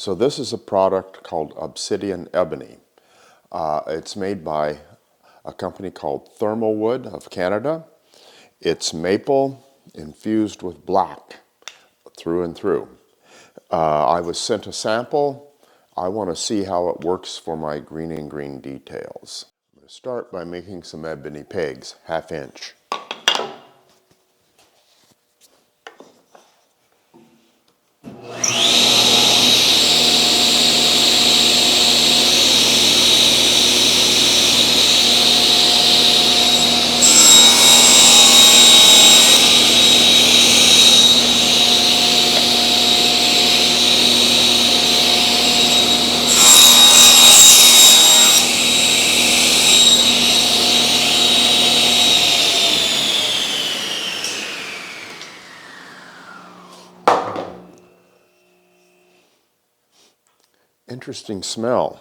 So this is a product called Obsidian Ebony. It's made by a company called Thermalwood of Canada. It's maple infused with black through and through. I was sent a sample. I want to see how it works for my Greene and Greene details. I'm going to start by making some ebony pegs, 1/2 inch. Interesting smell.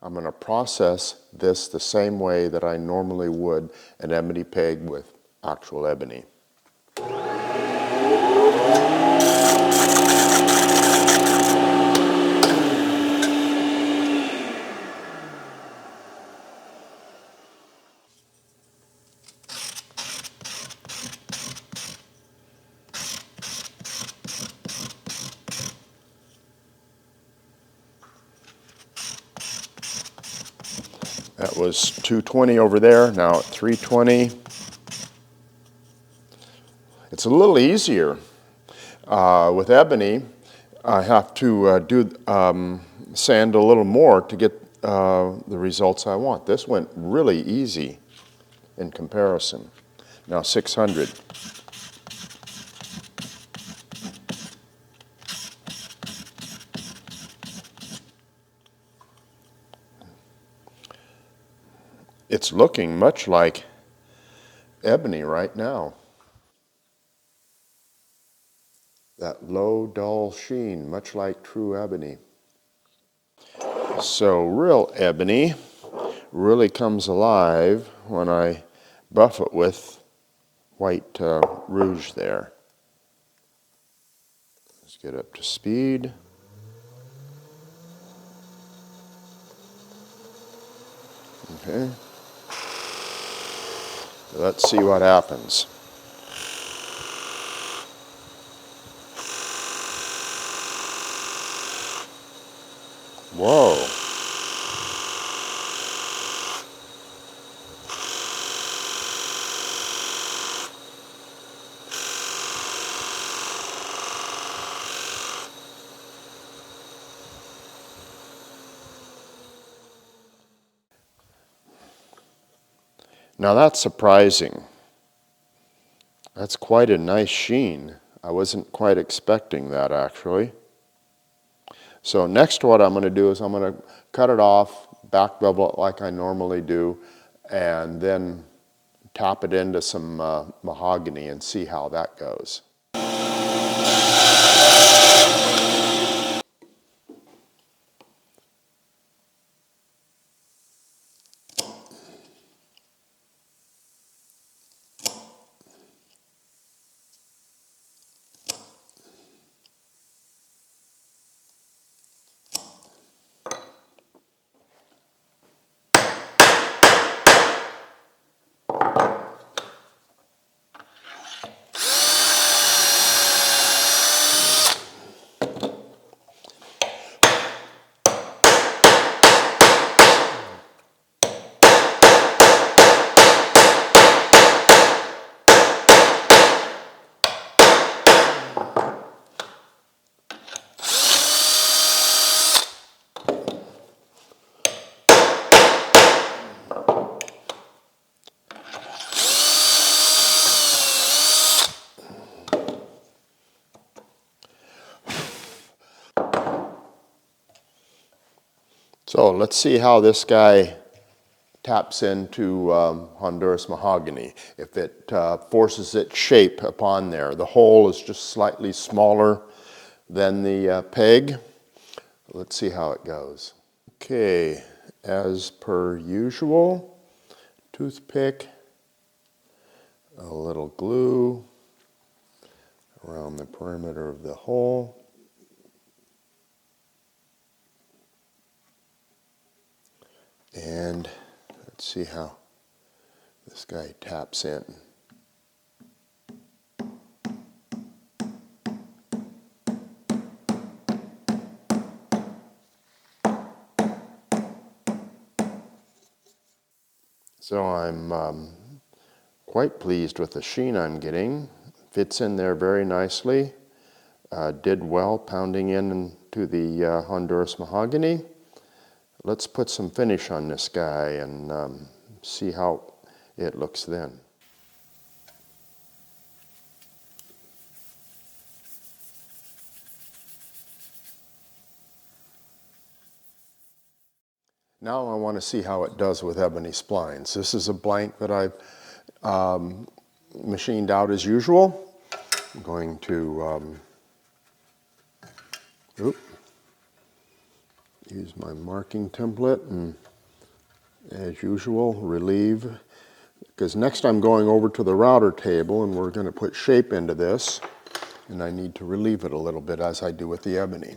I'm going to process this the same way that I normally would an ebony peg with actual ebony. That was 220 over there, now at 320. It's a little easier. With ebony, I have to sand a little more to get the results I want. This went really easy in comparison. Now 600. It's looking much like ebony right now. That low, dull sheen, much like true ebony. So real ebony really comes alive when I buff it with white rouge there. Let's get up to speed. Okay. Let's see what happens. Whoa. Now that's surprising. That's quite a nice sheen. I wasn't quite expecting that actually. So next what I'm going to do is I'm going to cut it off, back bevel it like I normally do, and then tap it into some mahogany and see how that goes. So let's see how this guy taps into Honduras mahogany. If it forces its shape upon there. The hole is just slightly smaller than the peg. Let's see how it goes. Okay, as per usual, toothpick, a little glue around the perimeter of the hole. And let's see how this guy taps in. So I'm quite pleased with the sheen I'm getting. Fits in there very nicely. Did well pounding into the Honduras mahogany. Let's put some finish on this guy and see how it looks then. Now I want to see how it does with ebony splines. This is a blank that I've machined out as usual. I'm going to use my marking template and, as usual, relieve. Because next I'm going over to the router table and we're going to put shape into this, and I need to relieve it a little bit as I do with the ebony.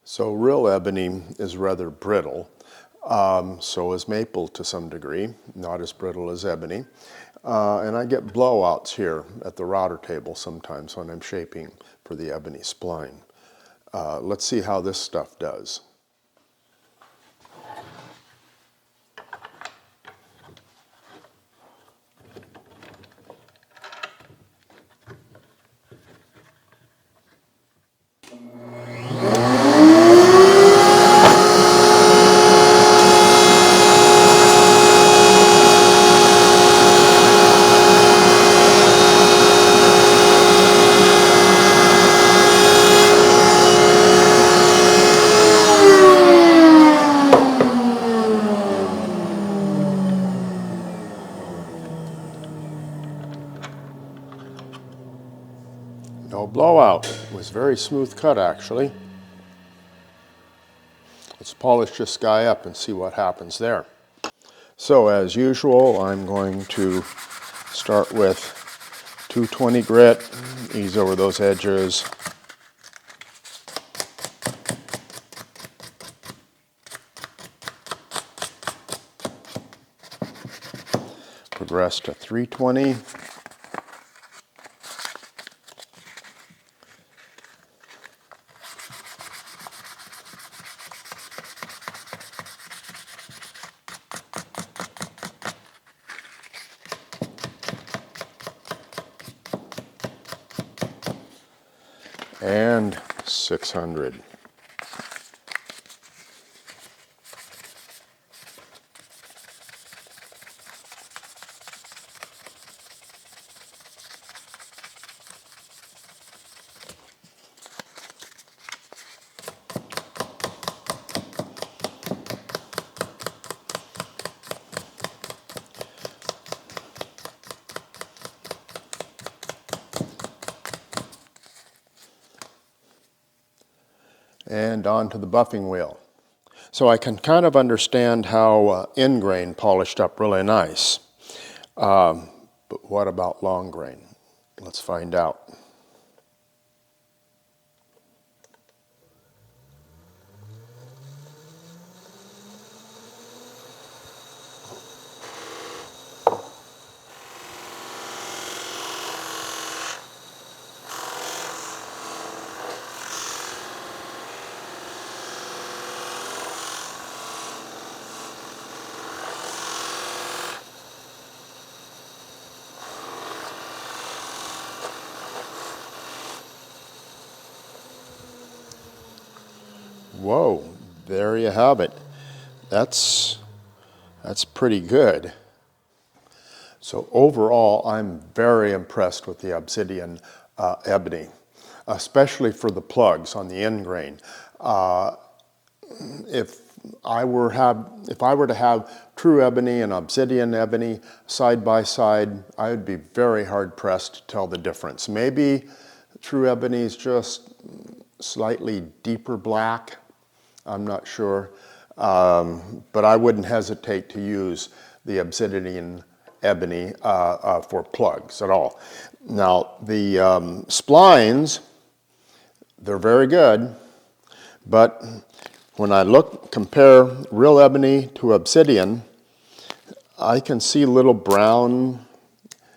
So real ebony is rather brittle. So is maple to some degree, not as brittle as ebony. And I get blowouts here at the router table sometimes when I'm shaping for the ebony spline. Let's see how this stuff does. No blowout. It was very smooth cut actually. Let's polish this guy up and see what happens there. So as usual, I'm going to start with 220 grit, ease over those edges. Progress to 320. And 600. And on to the buffing wheel. So I can kind of understand how end grain polished up really nice. But what about long grain? Let's find out. Whoa, there you have it. That's pretty good. So overall, I'm very impressed with the Obsidian Ebony, especially for the plugs on the end grain. If I were to have true ebony and Obsidian ebony side by side, I would be very hard pressed to tell the difference. Maybe true ebony is just slightly deeper black, I'm not sure. But I wouldn't hesitate to use the Obsidian Ebony for plugs at all. Now, the splines, they're very good, but when I compare real ebony to obsidian, I can see little brown,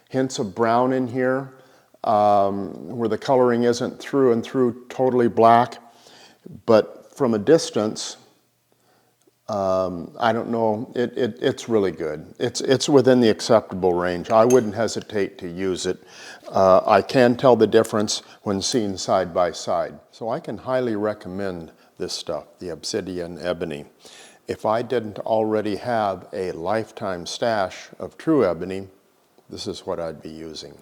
hints of brown in here, where the coloring isn't through and through totally black. But from a distance, I don't know, it's really good. It's within the acceptable range. I wouldn't hesitate to use it. I can tell the difference when seen side by side. So I can highly recommend this stuff, the Obsidian Ebony. If I didn't already have a lifetime stash of true ebony, this is what I'd be using.